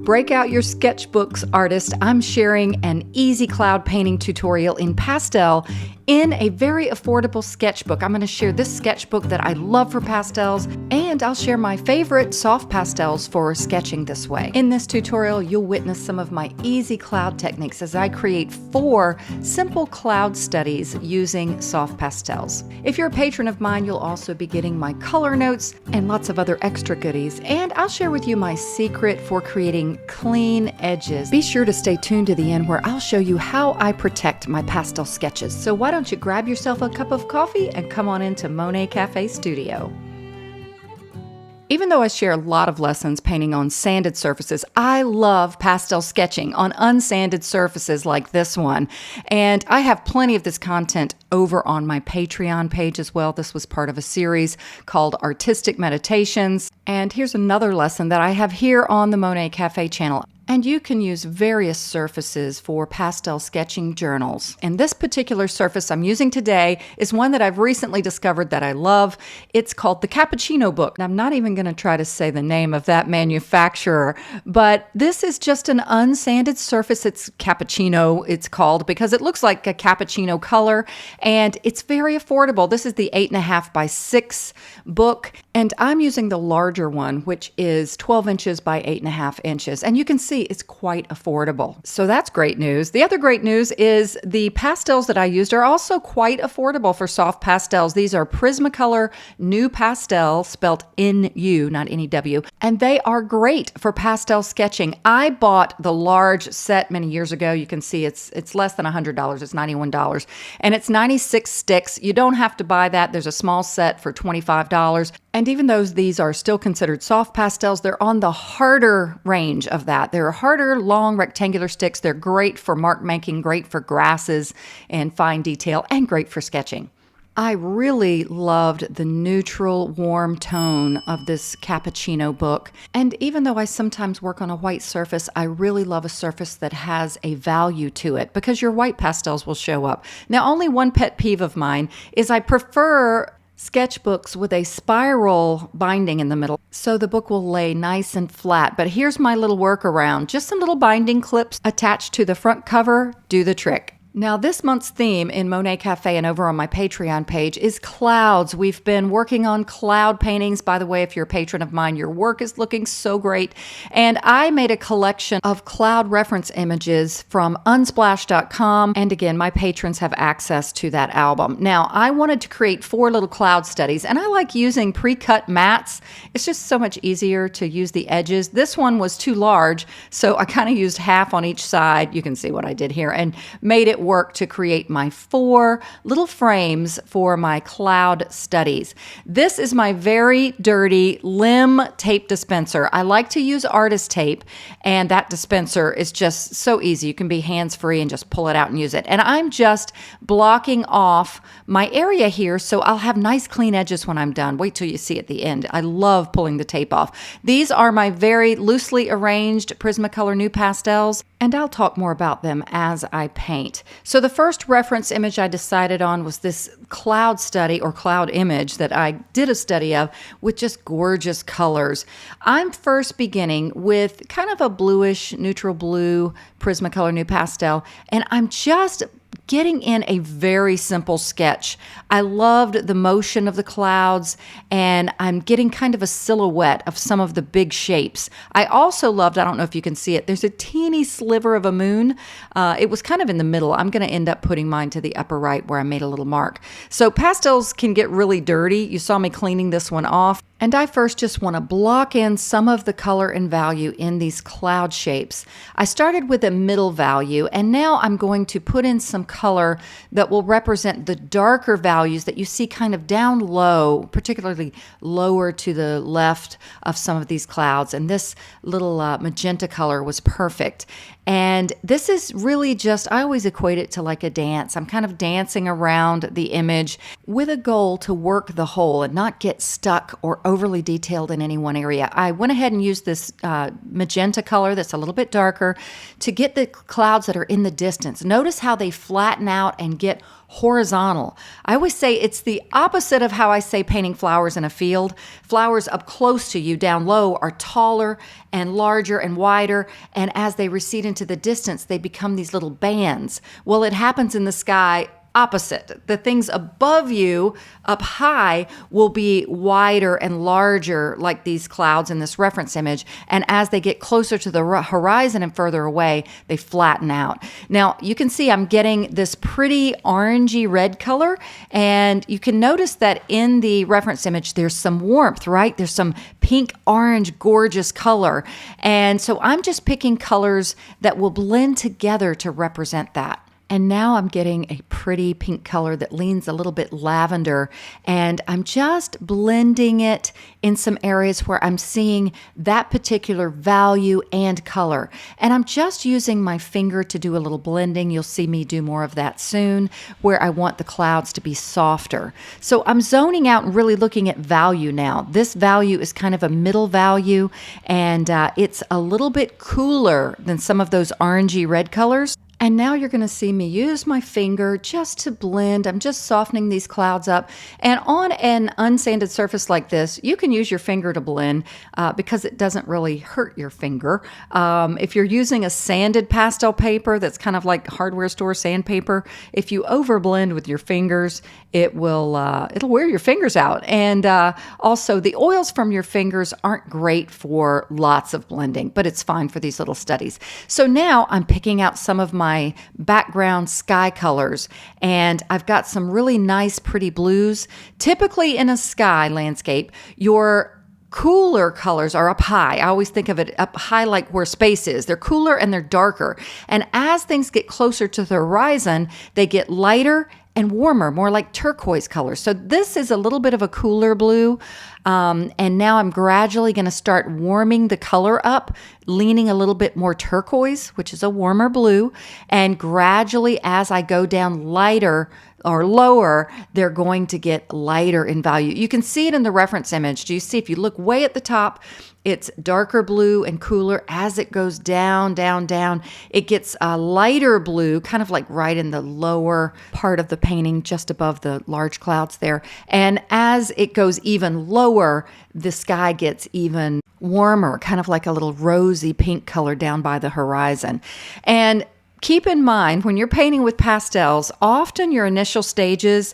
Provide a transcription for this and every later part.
Break out your sketchbooks, artist. I'm sharing an easy cloud painting tutorial in pastel in a very affordable sketchbook. I'm going to share this sketchbook that I love for pastels, and I'll share my favorite soft pastels for sketching this way. In this tutorial, you'll witness some of my easy cloud techniques as I create 4 simple cloud studies using soft pastels. If you're a patron of mine, you'll also be getting my color notes and lots of other extra goodies, and I'll share with you my secret for creating clean edges. Be sure to stay tuned to the end where I'll show you how I protect my pastel sketches. So why don't you grab yourself a cup of coffee and come on into Monet Cafe Studio. Even though I share a lot of lessons painting on sanded surfaces, I love pastel sketching on unsanded surfaces like this one. And I have plenty of this content over on my Patreon page as well. This was part of a series called Artistic Meditations. And here's another lesson that I have here on the Monet Cafe channel. And you can use various surfaces for pastel sketching journals. And this particular surface I'm using today is one that I've recently discovered that I love. It's called the Cappuccino book. I'm not even going to try to say the name of that manufacturer, but this is just an unsanded surface. It's cappuccino, it's called, because it looks like a cappuccino color, and it's very affordable. This is the 8.5 by 6 book, and I'm using the larger one, which is 12 inches by 8.5 inches. And you can see it's quite affordable. So that's great news. The other great news is the pastels that I used are also quite affordable for soft pastels. These are Prismacolor NuPastels, spelled N-U, not N-E-W, and they are great for pastel sketching. I bought the large set many years ago. You can see it's less than $100. It's $91, and it's 96 sticks. You don't have to buy that. There's a small set for $25. And even though these are still considered soft pastels, they're on the harder range of that. They're harder, long, rectangular sticks. They're great for mark making, great for grasses and fine detail, and great for sketching. I really loved the neutral, warm tone of this cappuccino book. And even though I sometimes work on a white surface, I really love a surface that has a value to it because your white pastels will show up. Now, only one pet peeve of mine is I prefer sketchbooks with a spiral binding in the middle, so the book will lay nice and flat. But here's my little workaround. Just some little binding clips attached to the front cover do the trick. Now, this month's theme in Monet Cafe and over on my Patreon page is clouds. We've been working on cloud paintings. By the way, if you're a patron of mine, your work is looking so great. And I made a collection of cloud reference images from unsplash.com. And again, my patrons have access to that album. Now, I wanted to create 4 little cloud studies, and I like using pre-cut mats. It's just so much easier to use the edges. This one was too large, so I kind of used half on each side. You can see what I did here, and made it work to create my 4 little frames for my cloud studies. This is my very dirty limb tape dispenser. I like to use artist tape, and that dispenser is just so easy. You can be hands-free and just pull it out and use it. And I'm just blocking off my area here so I'll have nice clean edges when I'm done. Wait till you see at the end. I love pulling the tape off. These are my very loosely arranged Prismacolor NuPastels, and I'll talk more about them as I paint. So the first reference image I decided on was this cloud study or cloud image that I did a study of with just gorgeous colors. I'm first beginning with kind of a bluish, neutral blue Prismacolor NuPastel, and I'm just getting in a very simple sketch. I loved the motion of the clouds, and I'm getting kind of a silhouette of some of the big shapes. I also loved, I don't know if you can see it, there's a teeny sliver of a moon. It was kind of in the middle. I'm going to end up putting mine to the upper right where I made a little mark. So pastels can get really dirty. You saw me cleaning this one off. And I first just want to block in some of the color and value in these cloud shapes. I started with a middle value, and now I'm going to put in some color that will represent the darker values that you see kind of down low, particularly lower to the left of some of these clouds. And this little magenta color was perfect. And this is really just, I always equate it to like a dance. I'm kind of dancing around the image with a goal to work the whole and not get stuck or overly detailed in any one area. I went ahead and used this magenta color that's a little bit darker to get the clouds that are in the distance. Notice how they flatten out and get horizontal. I always say it's the opposite of how I say painting flowers in a field. Flowers up close to you down low are taller and larger and wider, and as they recede into the distance, they become these little bands. Well, it happens in the sky opposite. The things above you up high will be wider and larger, like these clouds in this reference image. And as they get closer to the horizon and further away, they flatten out. Now you can see I'm getting this pretty orangey red color, and you can notice that in the reference image there's some warmth, right? There's some pink, orange, gorgeous color. And so I'm just picking colors that will blend together to represent that. And now I'm getting a pretty pink color that leans a little bit lavender, and I'm just blending it in some areas where I'm seeing that particular value and color. And I'm just using my finger to do a little blending. You'll see me do more of that soon, where I want the clouds to be softer. So I'm zoning out and really looking at value now. This value is kind of a middle value, and it's a little bit cooler than some of those orangey red colors. And now you're going to see me use my finger just to blend. I'm just softening these clouds up. And on an unsanded surface like this, you can use your finger to blend because it doesn't really hurt your finger. If you're using a sanded pastel paper that's kind of like hardware store sandpaper, if you overblend with your fingers, it'll wear your fingers out. And also the oils from your fingers aren't great for lots of blending, but it's fine for these little studies. So now I'm picking out some of my background sky colors, and I've got some really nice pretty blues. Typically in a sky landscape, your cooler colors are up high. I always think of it up high like where space is. They're cooler and they're darker. And as things get closer to the horizon, they get lighter and warmer, more like turquoise colors. So this is a little bit of a cooler blue. And now I'm gradually going to start warming the color up, leaning a little bit more turquoise, which is a warmer blue. And gradually, as I go down lighter or lower, they're going to get lighter in value. You can see it in the reference image. Do you see? If you look way at the top, it's darker blue and cooler. As it goes down, down, down, it gets a lighter blue, kind of like right in the lower part of the painting, just above the large clouds there. And as it goes even lower, the sky gets even warmer, kind of like a little rosy pink color down by the horizon. And keep in mind, when you're painting with pastels, often your initial stages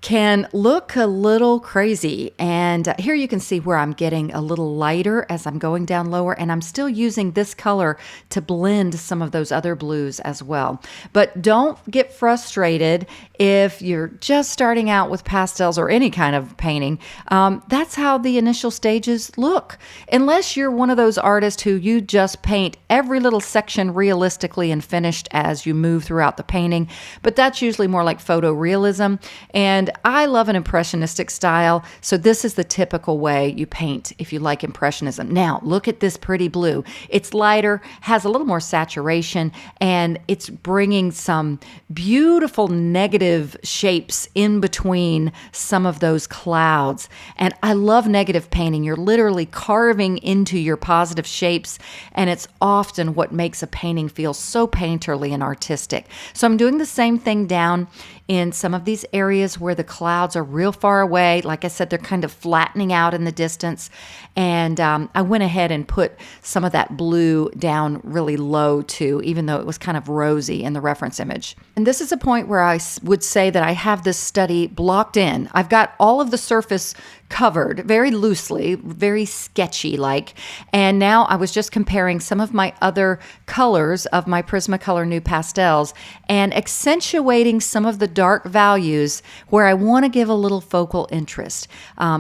can look a little crazy. And here you can see where I'm getting a little lighter as I'm going down lower, and I'm still using this color to blend some of those other blues as well. But don't get frustrated if you're just starting out with pastels or any kind of painting. That's how the initial stages look. Unless you're one of those artists who you just paint every little section realistically and finished as you move throughout the painting. But that's usually more like photorealism. And I love an impressionistic style, so this is the typical way you paint if you like impressionism. Now, look at this pretty blue. It's lighter, has a little more saturation, and it's bringing some beautiful negative shapes in between some of those clouds. And I love negative painting. You're literally carving into your positive shapes, and it's often what makes a painting feel so painterly and artistic. So I'm doing the same thing down in some of these areas where the clouds are real far away. Like I said, they're kind of flattening out in the distance. And I went ahead and put some of that blue down really low too, even though it was kind of rosy in the reference image. And this is a point where I would say that I have this study blocked in. I've got all of the surface covered very loosely, very sketchy like. And now I was just comparing some of my other colors of my Prismacolor NuPastels and accentuating some of the dark values where I want to give a little focal interest.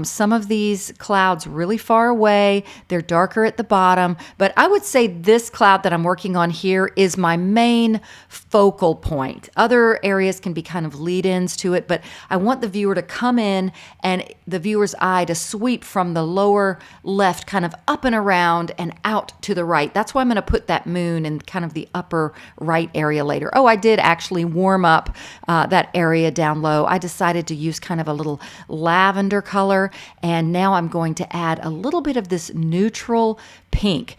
Some of these clouds really far away, they're darker at the bottom, but I would say this cloud that I'm working on here is my main focal point. Other areas can be kind of lead-ins to it, but I want the viewer to come in and the viewer's eye to sweep from the lower left kind of up and around and out to the right. That's why I'm going to put that moon in kind of the upper right area later. Oh, I did actually warm up that area down low. I decided to use kind of a little lavender color, and now I'm going to add a little bit of this neutral pink.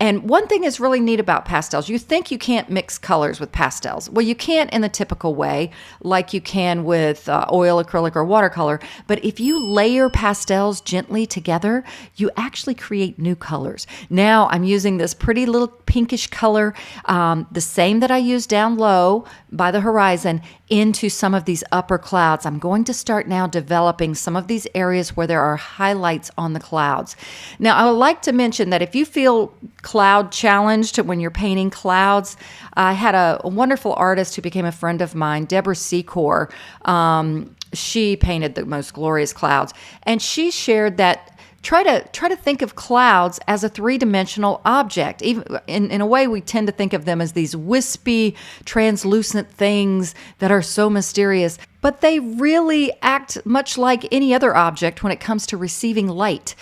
And one thing is really neat about pastels, you think you can't mix colors with pastels. Well, you can't in the typical way, like you can with oil, acrylic, or watercolor. But if you layer pastels gently together, you actually create new colors. Now I'm using this pretty little pinkish color, the same that I used down low by the horizon, into some of these upper clouds. I'm going to start now developing some of these areas where there are highlights on the clouds. Now, I would like to mention that if you feel cloud challenged when you're painting clouds, I had a wonderful artist who became a friend of mine, Deborah Secor. She painted the most glorious clouds, and she shared that try to think of clouds as a three-dimensional object. Even in a way, we tend to think of them as these wispy, translucent things that are so mysterious. But they really act much like any other object when it comes to receiving light.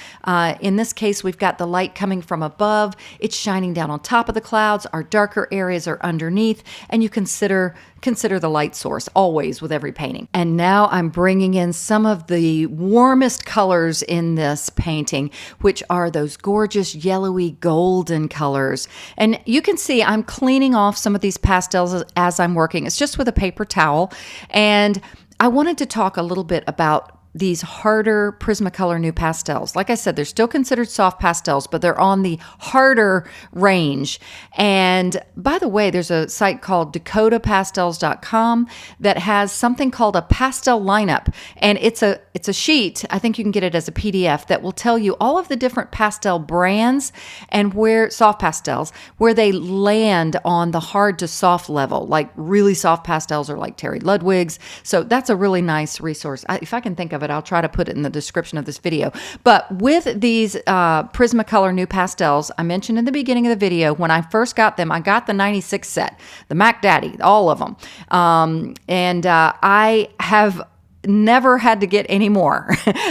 In this case, we've got the light coming from above. It's shining down on top of the clouds. Our darker areas are underneath, and you consider the light source always with every painting. And now I'm bringing in some of the warmest colors in this painting, which are those gorgeous yellowy golden colors. And you can see I'm cleaning off some of these pastels as I'm working. It's just with a paper towel. And I wanted to talk a little bit about these harder Prismacolor NuPastels. Like I said, they're still considered soft pastels, but they're on the harder range. And by the way, there's a site called dakotapastels.com that has something called a pastel lineup. And it's a sheet, I think you can get it as a PDF, that will tell you all of the different pastel brands and where, soft pastels, where they land on the hard to soft level. Like really soft pastels are like Terry Ludwig's. So that's a really nice resource. If I can think of it, I'll try to put it in the description of this video. But with these Prismacolor NuPastels, I mentioned in the beginning of the video, when I first got them, I got the 96 set, the Mac Daddy, all of them. I have never had to get any more.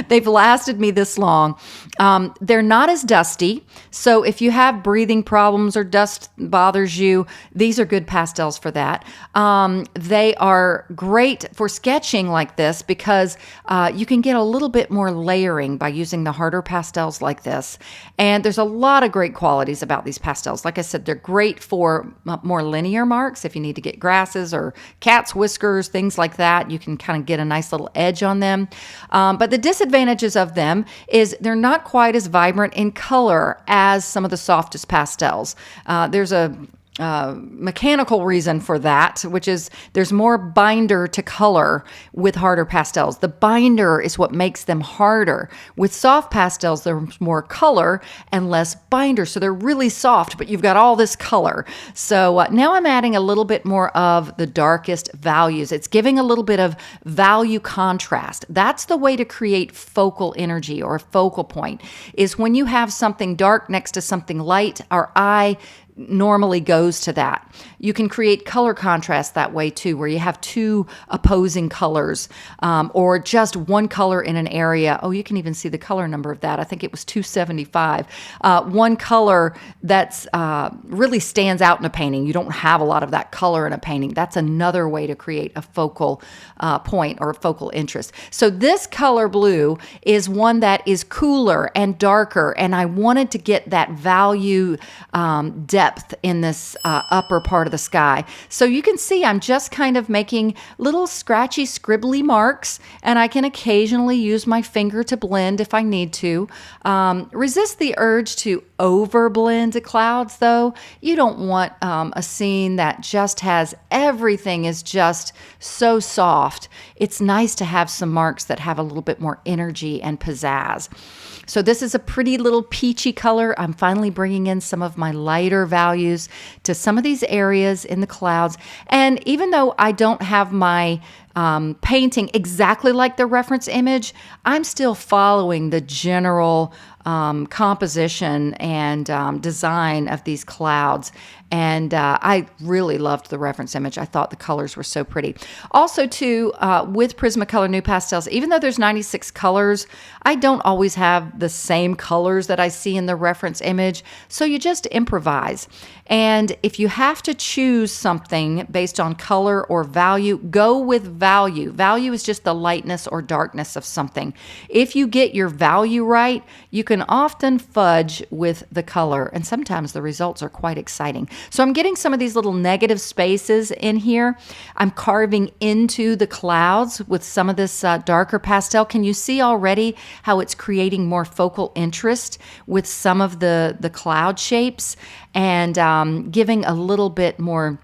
They've lasted me this long. They're not as dusty. So if you have breathing problems or dust bothers you, these are good pastels for that. They are great for sketching like this because you can get a little bit more layering by using the harder pastels like this. And there's a lot of great qualities about these pastels. Like I said, they're great for more linear marks. If you need to get grasses or cat's whiskers, things like that, you can kind of get a nice little edge on them. But the disadvantages of them is they're not quite as vibrant in color as some of the softest pastels. There's a mechanical reason for that, which is there's more binder to color with harder pastels. The binder is what makes them harder. With soft pastels, there's more color and less binder. So they're really soft, but you've got all this color. So now I'm adding a little bit more of the darkest values. It's giving a little bit of value contrast. That's the way to create focal energy or a focal point, is when you have something dark next to something light, our eye normally goes to that. You can create color contrast that way too, where you have two opposing colors or just one color in an area. Oh, you can even see the color number of that. I think it was 275. One color that's really stands out in a painting. You don't have a lot of that color in a painting. That's another way to create a focal point or a focal interest. So this color blue is one that is cooler and darker, and I wanted to get that value depth in this upper part of the sky. So you can see I'm just kind of making little scratchy, scribbly marks, and I can occasionally use my finger to blend if I need to. Resist the urge to overblend clouds, though. You don't want a scene that just has everything is just so soft. It's nice to have some marks that have a little bit more energy and pizzazz. So this is a pretty little peachy color. I'm finally bringing in some of my lighter values to some of these areas in the clouds. And even though I don't have my painting exactly like the reference image, I'm still following the general composition and design of these clouds. And I really loved the reference image. I thought the colors were so pretty. Also, too, with Prismacolor NuPastels, even though there's 96 colors, I don't always have the same colors that I see in the reference image. So you just improvise. And if you have to choose something based on color or value, go with value. Value is just the lightness or darkness of something. If you get your value right, you can often fudge with the color, and sometimes the results are quite exciting. So I'm getting some of these little negative spaces in here. I'm carving into the clouds with some of this darker pastel. Can you see already how it's creating more focal interest with some of the cloud shapes and giving a little bit more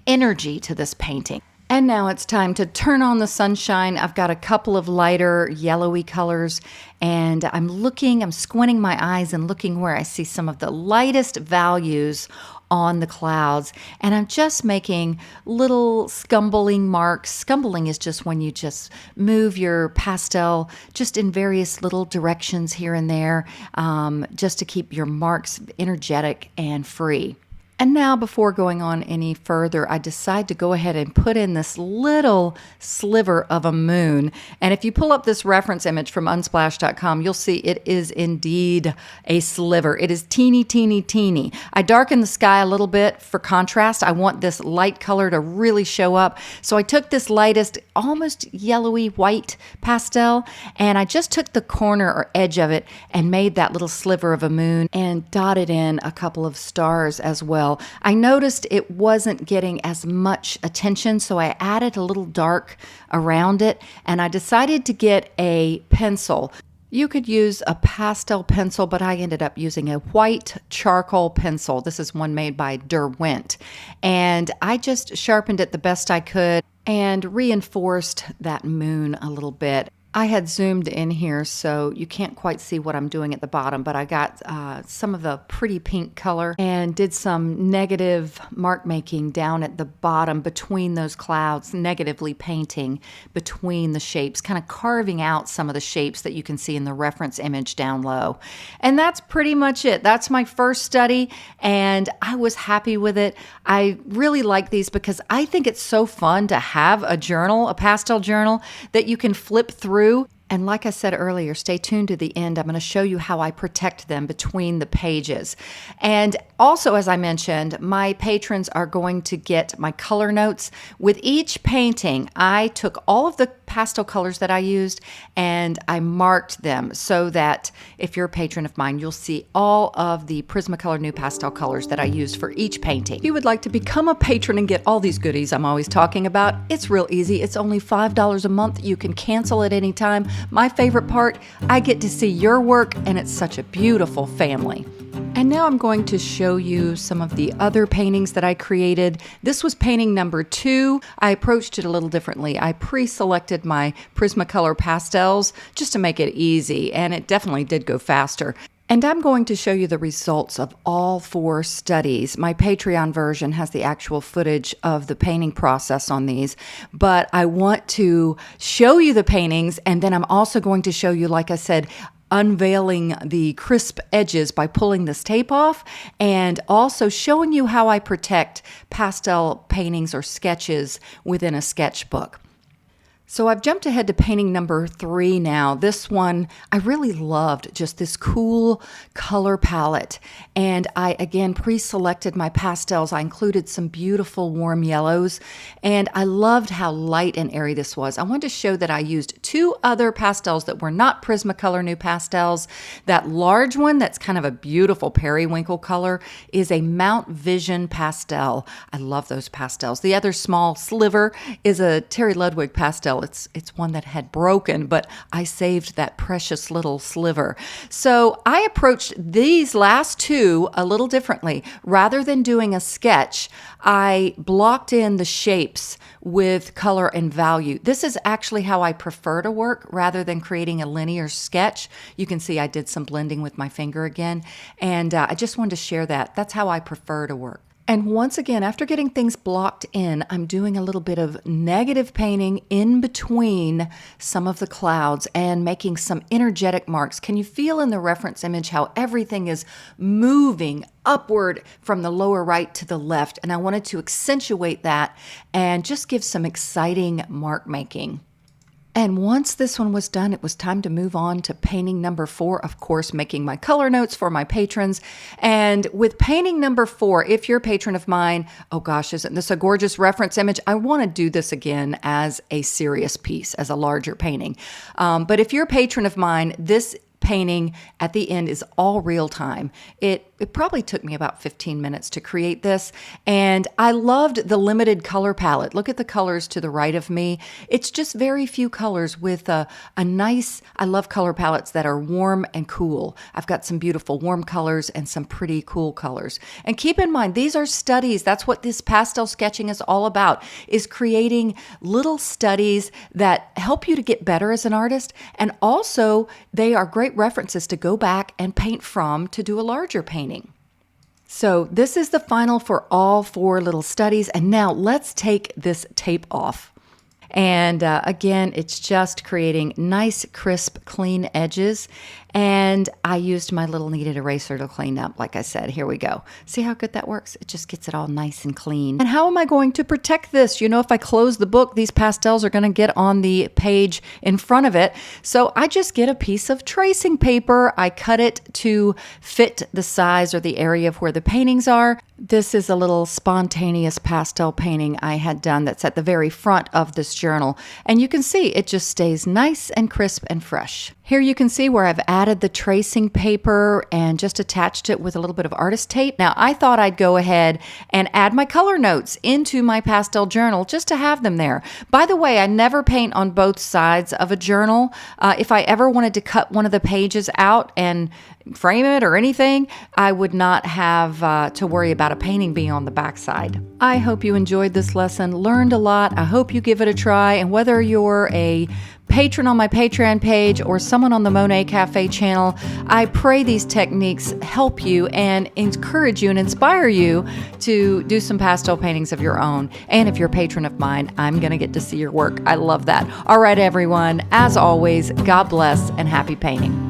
energy to this painting? And now it's time to turn on the sunshine. I've got a couple of lighter yellowy colors, and I'm squinting my eyes and looking where I see some of the lightest values on the clouds, and I'm just making little scumbling marks. Scumbling is just when you just move your pastel just in various little directions here and there, just to keep your marks energetic and free. And now, before going on any further, I decide to go ahead and put in this little sliver of a moon. And if you pull up this reference image from unsplash.com, you'll see it is indeed a sliver. It is teeny, teeny, teeny. I darken the sky a little bit for contrast. I want this light color to really show up. So I took this lightest, almost yellowy white pastel, and I just took the corner or edge of it and made that little sliver of a moon and dotted in a couple of stars as well. I noticed it wasn't getting as much attention, so I added a little dark around it, and I decided to get a pencil. You could use a pastel pencil, but I ended up using a white charcoal pencil. This is one made by Derwent, and I just sharpened it the best I could and reinforced that moon a little bit. I had zoomed in here, so you can't quite see what I'm doing at the bottom, but I got some of the pretty pink color and did some negative mark making down at the bottom between those clouds, negatively painting between the shapes, kind of carving out some of the shapes that you can see in the reference image down low. And that's pretty much it. That's my first study, and I was happy with it. I really like these because I think it's so fun to have a journal, a pastel journal, that you can flip through. And like I said earlier, stay tuned to the end. I'm going to show you how I protect them between the pages. And also, as I mentioned, my patrons are going to get my color notes. With each painting, I took all of the pastel colors that I used and I marked them so that if you're a patron of mine, you'll see all of the Prismacolor NuPastel colors that I used for each painting. If you would like to become a patron and get all these goodies I'm always talking about, it's real easy. It's only $5 a month. You can cancel at any time. My favorite part, I get to see your work, and it's such a beautiful family. And now I'm going to show you some of the other paintings that I created. This was painting number 2. I approached it a little differently. I pre-selected my Prismacolor pastels just to make it easy, and it definitely did go faster. And I'm going to show you the results of all 4 studies. My Patreon version has the actual footage of the painting process on these, but I want to show you the paintings, and then I'm also going to show you, like I said, unveiling the crisp edges by pulling this tape off, and also showing you how I protect pastel paintings or sketches within a sketchbook. So I've jumped ahead to painting number 3 now. This one, I really loved just this cool color palette. And I, again, pre-selected my pastels. I included some beautiful warm yellows. And I loved how light and airy this was. I wanted to show that I used 2 other pastels that were not Prismacolor NuPastels. That large one, that's kind of a beautiful periwinkle color, is a Mount Vision pastel. I love those pastels. The other small sliver is a Terry Ludwig pastel. It's one that had broken, but I saved that precious little sliver. So I approached these last 2 a little differently. Rather than doing a sketch, I blocked in the shapes with color and value. This is actually how I prefer to work rather than creating a linear sketch. You can see I did some blending with my finger again, and I just wanted to share that. That's how I prefer to work. And once again, after getting things blocked in, I'm doing a little bit of negative painting in between some of the clouds and making some energetic marks. Can you feel in the reference image how everything is moving upward from the lower right to the left? And I wanted to accentuate that and just give some exciting mark making. And once this one was done, it was time to move on to painting number 4, of course, making my color notes for my patrons. And with painting number 4, if you're a patron of mine, oh gosh, isn't this a gorgeous reference image? I want to do this again as a serious piece, as a larger painting. But if you're a patron of mine, this painting at the end is all real time. It probably took me about 15 minutes to create this, and I loved the limited color palette. Look at the colors to the right of me. It's just very few colors with a nice, I love color palettes that are warm and cool. I've got some beautiful warm colors and some pretty cool colors. And keep in mind, these are studies. That's what this pastel sketching is all about, is creating little studies that help you to get better as an artist, and also they are great references to go back and paint from to do a larger painting. So this is the final for all 4 little studies. And now let's take this tape off. And again, it's just creating nice, crisp, clean edges. And I used my little kneaded eraser to clean up. Like I said, here we go. See how good that works? It just gets it all nice and clean. And how am I going to protect this? You know, if I close the book, these pastels are going to get on the page in front of it. So I just get a piece of tracing paper. I cut it to fit the size or the area of where the paintings are. This is a little spontaneous pastel painting I had done that's at the very front of this journal. And you can see it just stays nice and crisp and fresh. Here you can see where I've added the tracing paper and just attached it with a little bit of artist tape. Now, I thought I'd go ahead and add my color notes into my pastel journal just to have them there. By the way, I never paint on both sides of a journal. If I ever wanted to cut one of the pages out and frame it or anything, I would not have to worry about a painting being on the back side. I hope you enjoyed this lesson, learned a lot. I hope you give it a try, and whether you're a patron on my Patreon page or someone on the Monet Cafe channel, I pray these techniques help you and encourage you and inspire you to do some pastel paintings of your own. And if you're a patron of mine, I'm going to get to see your work. I love that. All right, everyone. As always, God bless and happy painting.